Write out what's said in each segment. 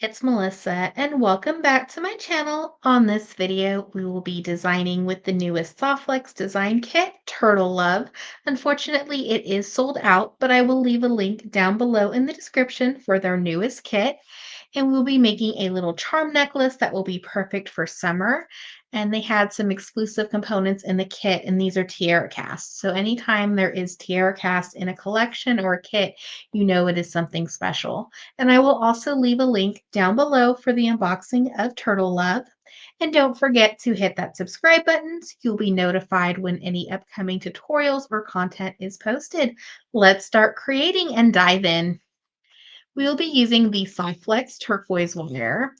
It's Melissa, and welcome back to my channel. On this video, we will be designing with the newest Softflex design kit, Turtle Love. Unfortunately, it is sold out, but I will leave a link down below in the description for their newest kit. And we'll be making a little charm necklace that will be perfect for summer. And they had some exclusive components in the kit, and these are tiara casts. So anytime there is tiara cast in a collection or a kit, you know it is something special. And I will also leave a link down below for the unboxing of Turtle Love. And don't forget to hit that subscribe button so you'll be notified when any upcoming tutorials or content is posted. Let's start creating and dive in. We will be using the Softflex turquoise wire.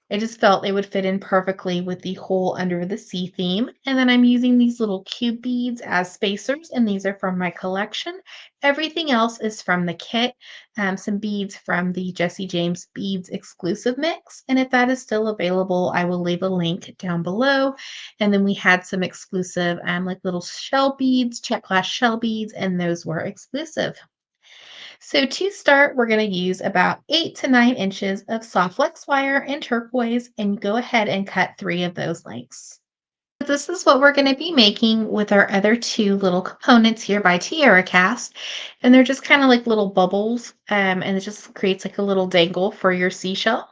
I just felt they would fit in perfectly with the hole under the sea theme. And then I'm using these little cube beads as spacers, and these are from my collection. Everything else is from the kit. Some beads from the Jesse James Beads exclusive mix. And if that is still available, I will leave a link down below. And then we had some exclusive like little shell beads, check glass shell beads, and those were exclusive. So to start, we're going to use about 8 to 9 inches of soft flex wire in turquoise and go ahead and cut 3 of those lengths. This is what we're going to be making with our other 2 little components here by Tiara Cast. And they're just kind of like little bubbles, and it just creates like a little dangle for your seashell.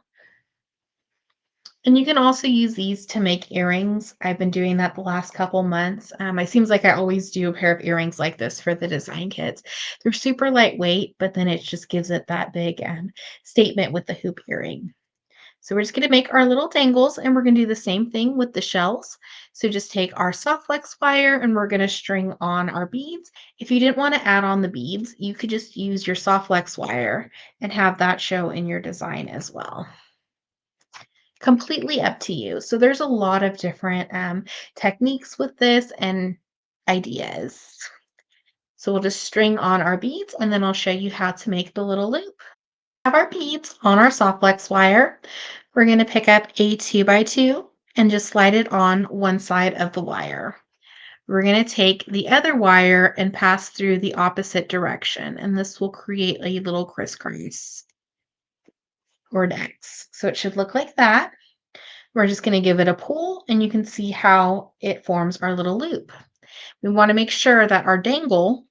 And you can also use these to make earrings. I've been doing that the last couple months. It seems like I always do a pair of earrings like this for the design kits. They're super lightweight, but then it just gives it that big statement with the hoop earring. So we're just going to make our little dangles, and we're going to do the same thing with the shells. So just take our soft flex wire and we're going to string on our beads. If you didn't want to add on the beads, you could just use your soft flex wire and have that show in your design as well. Completely up to you. So there's a lot of different techniques with this and ideas. So we'll just string on our beads and then I'll show you how to make the little loop. Have our beads on our soft flex wire. We're going to pick up a 2x2 and just slide it on one side of the wire. We're going to take the other wire and pass through the opposite direction, and this will create a little crisscross or an X. So it should look like that. We're just going to give it a pull, and you can see how it forms our little loop. We want to make sure that our dangle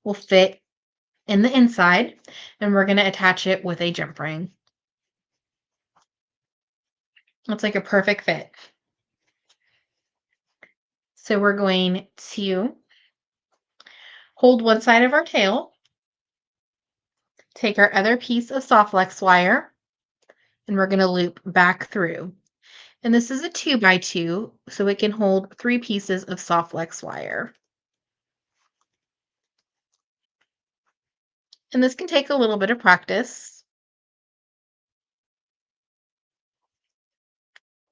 will fit in the inside, and we're going to attach it with a jump ring. It's like a perfect fit. So we're going to hold one side of our tail, take our other piece of soft flex wire, and we're going to loop back through. And this is a 2x2, so it can hold 3 pieces of soft flex wire. And this can take a little bit of practice.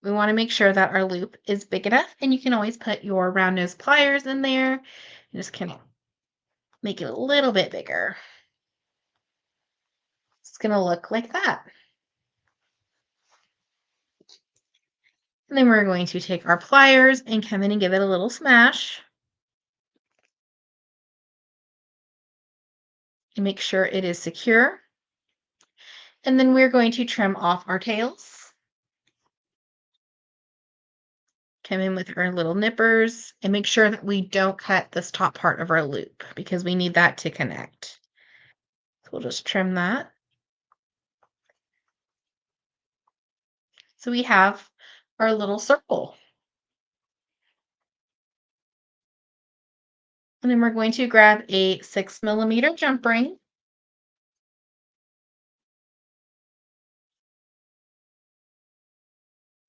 We want to make sure that our loop is big enough, and you can always put your round nose pliers in there and just kind of make it a little bit bigger. It's going to look like that. And then we're going to take our pliers and come in and give it a little smash. And make sure it is secure. And then we're going to trim off our tails. Come in with our little nippers and make sure that we don't cut this top part of our loop because we need that to connect. So we'll just trim that. So we have our little circle. And then we're going to grab a 6mm jump ring.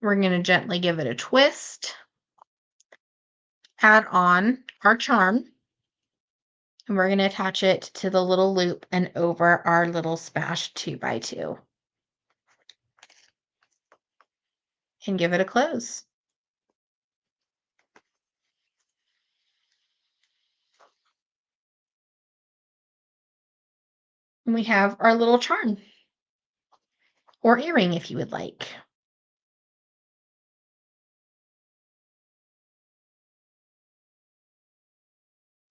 We're going to gently give it a twist. Add on our charm. And we're going to attach it to the little loop and over our little smash 2x2. And give it a close. And we have our little charm or earring if you would like.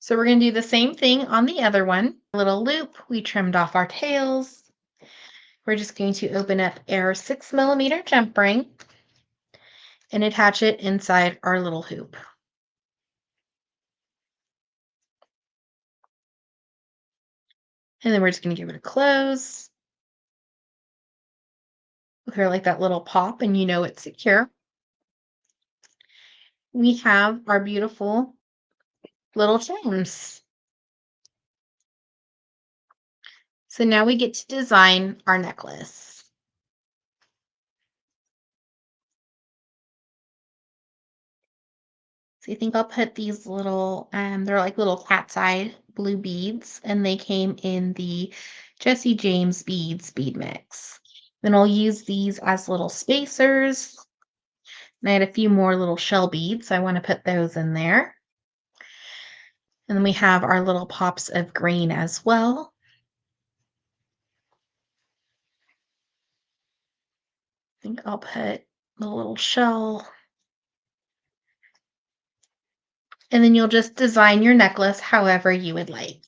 So we're going to do the same thing on the other one. Little loop, we trimmed off our tails. we're just going to open up our 6mm jump ring and attach it inside our little hoop. And then we're just going to give it a close. We'll hear like that little pop and you know it's secure. We have our beautiful little charms. So now we get to design our necklace. So I think I'll put these little, they're like little cat's eye blue beads, and they came in the Jesse James beads bead mix. Then I'll use these as little spacers. And I had a few more little shell beads, so I want to put those in there. And then we have our little pops of green as well. I think I'll put the little shell. And then you'll just design your necklace however you would like.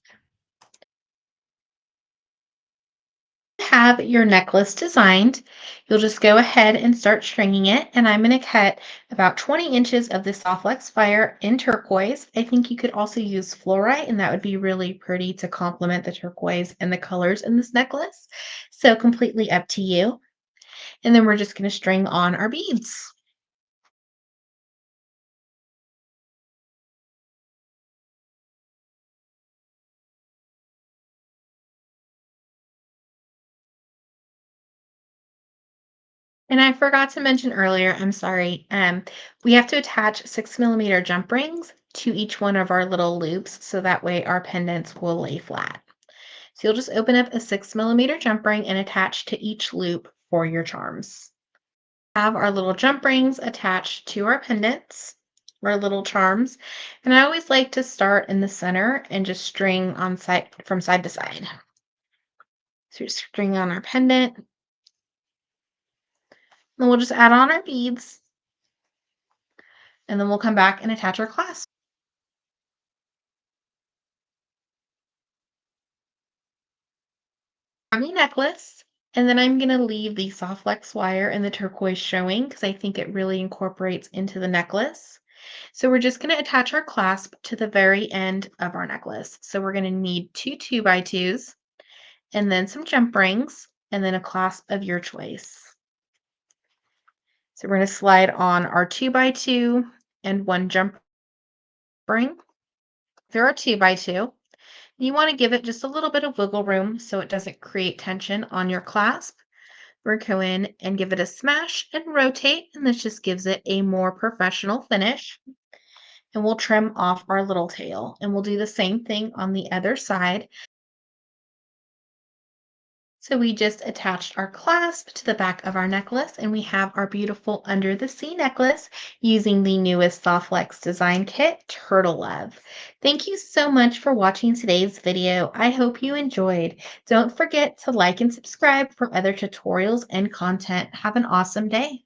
Have your necklace designed, you'll just go ahead and start stringing it. And I'm going to cut about 20 inches of the Softlex Fire in turquoise. I think you could also use fluorite, and that would be really pretty to complement the turquoise and the colors in this necklace. So completely up to you. And then we're just going to string on our beads. And I forgot to mention earlier, I'm sorry, we have to attach 6mm jump rings to each one of our little loops so that way our pendants will lay flat. So you'll just open up a 6mm jump ring and attach to each loop for your charms. Have our little jump rings attached to our pendants, our little charms. And I always like to start in the center and just string on side from side to side. So just string on our pendant. Then we'll just add on our beads. And then we'll come back and attach our clasp. The necklace, and then I'm gonna leave the soft flex wire and the turquoise showing because I think it really incorporates into the necklace. So we're just gonna attach our clasp to the very end of our necklace. So we're gonna need two 2x2s and then some jump rings and then a clasp of your choice. So we're gonna slide on our 2x2 and one jump ring. There are 2x2. You want to give it just a little bit of wiggle room so it doesn't create tension on your clasp. We're going to go in and give it a smash and rotate, and this just gives it a more professional finish. And we'll trim off our little tail, and we'll do the same thing on the other side. So we just attached our clasp to the back of our necklace, and we have our beautiful Under the Sea necklace using the newest Softlex design kit, Turtle Love. Thank you so much for watching today's video. I hope you enjoyed. Don't forget to like and subscribe for other tutorials and content. Have an awesome day.